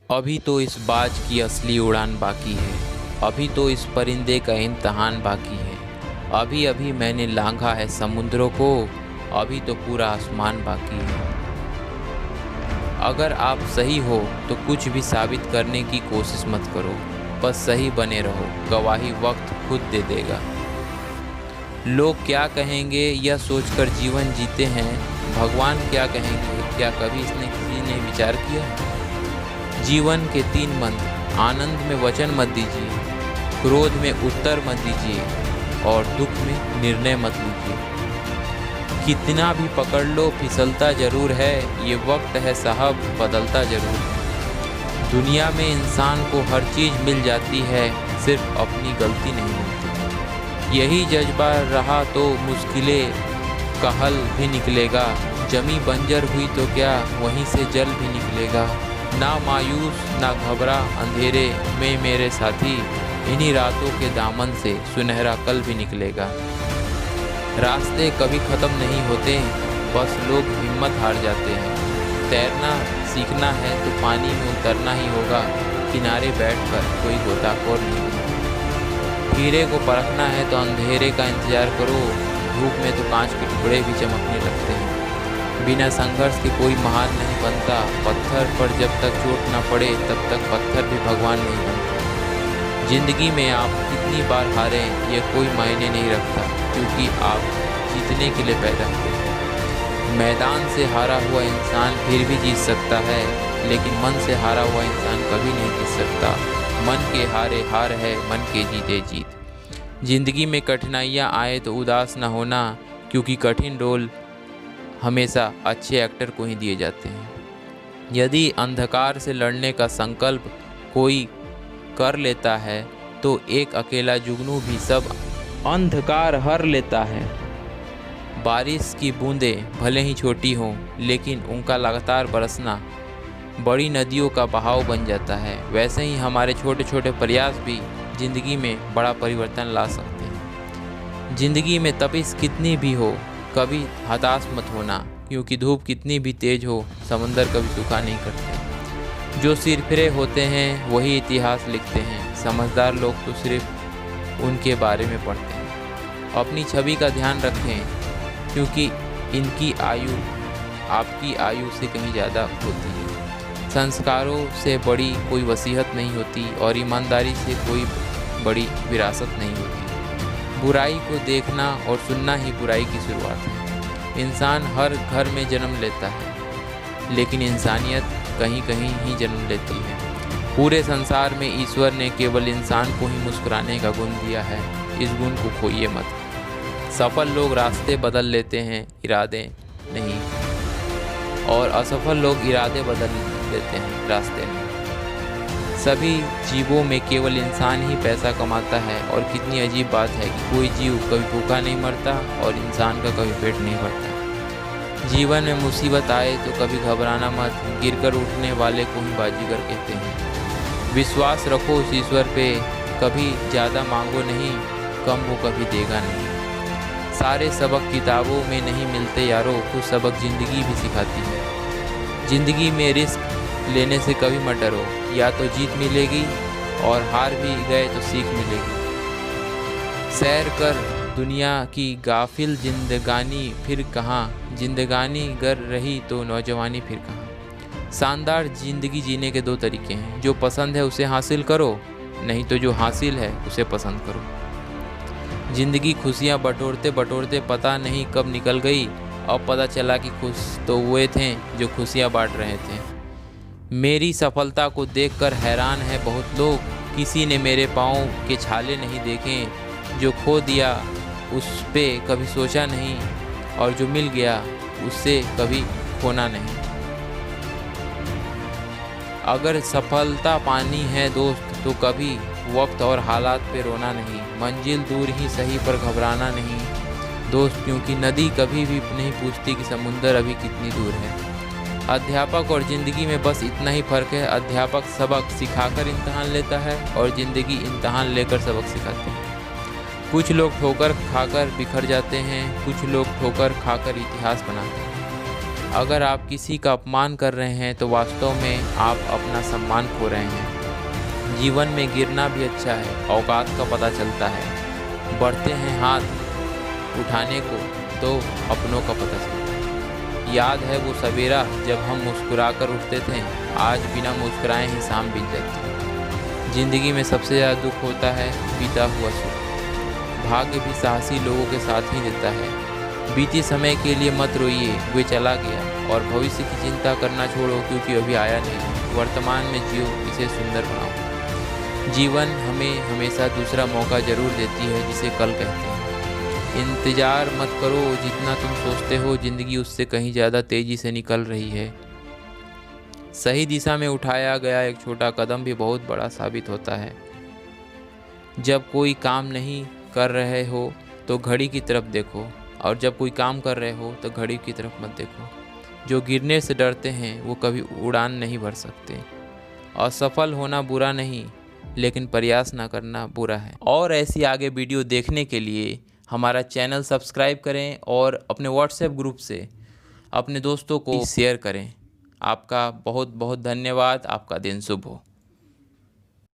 अभी तो इस बाज की असली उड़ान बाकी है, अभी तो इस परिंदे का इम्तहान बाकी है। अभी अभी मैंने लांघा है समुद्रों को, अभी तो पूरा आसमान बाकी है। अगर आप सही हो तो कुछ भी साबित करने की कोशिश मत करो, बस सही बने रहो, गवाही वक्त खुद दे देगा। लोग क्या कहेंगे यह सोचकर जीवन जीते हैं, भगवान क्या कहेंगे क्या कभी इसने किसी ने विचार किया? जीवन के 3 मंत्र, आनंद में वचन मत दीजिए, क्रोध में उत्तर मत दीजिए और दुख में निर्णय मत लीजिए। कितना भी पकड़ लो फिसलता जरूर है, ये वक्त है साहब बदलता जरूर है। दुनिया में इंसान को हर चीज़ मिल जाती है, सिर्फ अपनी गलती नहीं मिलती। यही जज्बा रहा तो मुश्किलें का हल भी निकलेगा। जमी बंजर हुई तो क्या वहीं से जल भी निकलेगा। ना मायूस ना घबरा अंधेरे में मेरे साथी, इन्हीं रातों के दामन से सुनहरा कल भी निकलेगा। रास्ते कभी ख़त्म नहीं होते, बस लोग हिम्मत हार जाते हैं। तैरना सीखना है तो पानी में उतरना ही होगा, किनारे बैठकर कोई गोताखोर नहीं होगा। हीरे को परखना है तो अंधेरे का इंतज़ार करो, धूप में तो कांच के टुकड़े भी चमकने लगते हैं। बिना संघर्ष के कोई महान नहीं बनता, पत्थर पर जब तक चोट न पड़े तब तक पत्थर भी भगवान नहीं बनता। जिंदगी में आप कितनी बार हारें यह कोई मायने नहीं रखता, क्योंकि आप जीतने के लिए पैदा हुए हैं। मैदान से हारा हुआ इंसान फिर भी जीत सकता है, लेकिन मन से हारा हुआ इंसान कभी नहीं जीत सकता। मन के हारे हार है, मन के जीते जीत। जिंदगी में कठिनाइयाँ आए तो उदास न होना, क्योंकि कठिन रोल हमेशा अच्छे एक्टर को ही दिए जाते हैं। यदि अंधकार से लड़ने का संकल्प कोई कर लेता है तो एक अकेला जुगनू भी सब अंधकार हर लेता है। बारिश की बूंदें भले ही छोटी हों, लेकिन उनका लगातार बरसना बड़ी नदियों का बहाव बन जाता है। वैसे ही हमारे छोटे छोटे प्रयास भी जिंदगी में बड़ा परिवर्तन ला सकते हैं। जिंदगी में तपिश कितनी भी हो, कभी हताश मत होना, क्योंकि धूप कितनी भी तेज हो समंदर कभी सूखा नहीं करते। जो सिरफिरे होते हैं वही इतिहास लिखते हैं, समझदार लोग तो सिर्फ उनके बारे में पढ़ते हैं। अपनी छवि का ध्यान रखें, क्योंकि इनकी आयु आपकी आयु से कहीं ज़्यादा होती है। संस्कारों से बड़ी कोई वसीयत नहीं होती और ईमानदारी से कोई बड़ी विरासत नहीं होती। बुराई को देखना और सुनना ही बुराई की शुरुआत है। इंसान हर घर में जन्म लेता है, लेकिन इंसानियत कहीं कहीं ही जन्म लेती है। पूरे संसार में ईश्वर ने केवल इंसान को ही मुस्कुराने का गुण दिया है, इस गुण को खोइए मत। सफल लोग रास्ते बदल लेते हैं, इरादे नहीं, और असफल लोग इरादे बदल लेते हैं, रास्ते नहीं। सभी जीवों में केवल इंसान ही पैसा कमाता है, और कितनी अजीब बात है कि कोई जीव कभी भूखा नहीं मरता और इंसान का कभी पेट नहीं भरता। जीवन में मुसीबत आए तो कभी घबराना मत, गिरकर उठने वाले को ही बाजीगर कहते हैं। विश्वास रखो उस ईश्वर पे, कभी ज़्यादा मांगो नहीं, कम वो कभी देगा नहीं। सारे सबक किताबों में नहीं मिलते यारो, कुछ सबक ज़िंदगी भी सिखाती है। ज़िंदगी में रिस्क लेने से कभी मत डरो, या तो जीत मिलेगी और हार भी गए तो सीख मिलेगी। सैर कर दुनिया की गाफिल जिंदगानी फिर कहाँ, जिंदगानी गर रही तो नौजवानी फिर कहाँ। शानदार ज़िंदगी जीने के 2 तरीके हैं, जो पसंद है उसे हासिल करो, नहीं तो जो हासिल है उसे पसंद करो। ज़िंदगी खुशियाँ बटोरते बटोरते पता नहीं कब निकल गई, अब पता चला कि खुश तो हुए थे जो खुशियाँ बांट रहे थे। मेरी सफलता को देखकर हैरान है बहुत लोग, किसी ने मेरे पाँव के छाले नहीं देखे। जो खो दिया उस पे कभी सोचा नहीं, और जो मिल गया उससे कभी खोना नहीं। अगर सफलता पानी है दोस्त तो कभी वक्त और हालात पे रोना नहीं। मंजिल दूर ही सही पर घबराना नहीं दोस्त, क्योंकि नदी कभी भी नहीं पूछती कि समुंदर अभी कितनी दूर है। अध्यापक और ज़िंदगी में बस इतना ही फ़र्क है, अध्यापक सबक सिखाकर इम्तहान लेता है और ज़िंदगी इम्तहान लेकर सबक सिखाती है। कुछ लोग ठोकर खाकर बिखर जाते हैं, कुछ लोग ठोकर खाकर इतिहास बनाते हैं। अगर आप किसी का अपमान कर रहे हैं तो वास्तव में आप अपना सम्मान खो रहे हैं। जीवन में गिरना भी अच्छा है, औकात का पता चलता है। बढ़ते हैं हाथ उठाने को तो अपनों का पता चलता है। याद है वो सवेरा जब हम मुस्कुराकर उठते थे, आज बिना मुस्कुराए ही शाम बीत जाती है। जिंदगी में सबसे ज़्यादा दुख होता है बीता हुआ सुख। भाग्य भी साहसी लोगों के साथ ही देता है। बीती समय के लिए मत रोइए, वे चला गया, और भविष्य की चिंता करना छोड़ो क्योंकि अभी आया नहीं। वर्तमान में जियो, इसे सुंदर बनाओ। जीवन हमें हमेशा दूसरा मौका जरूर देती है जिसे कल कहते हैं। इंतज़ार मत करो, जितना तुम सोचते हो ज़िंदगी उससे कहीं ज़्यादा तेज़ी से निकल रही है। सही दिशा में उठाया गया एक छोटा कदम भी बहुत बड़ा साबित होता है। जब कोई काम नहीं कर रहे हो तो घड़ी की तरफ देखो, और जब कोई काम कर रहे हो तो घड़ी की तरफ मत देखो। जो गिरने से डरते हैं वो कभी उड़ान नहीं भर सकते। असफल होना बुरा नहीं, लेकिन प्रयास ना करना बुरा है। और ऐसी आगे वीडियो देखने के लिए हमारा चैनल सब्सक्राइब करें और अपने व्हाट्सएप ग्रुप से अपने दोस्तों को शेयर करें। आपका बहुत बहुत धन्यवाद। आपका दिन शुभ हो।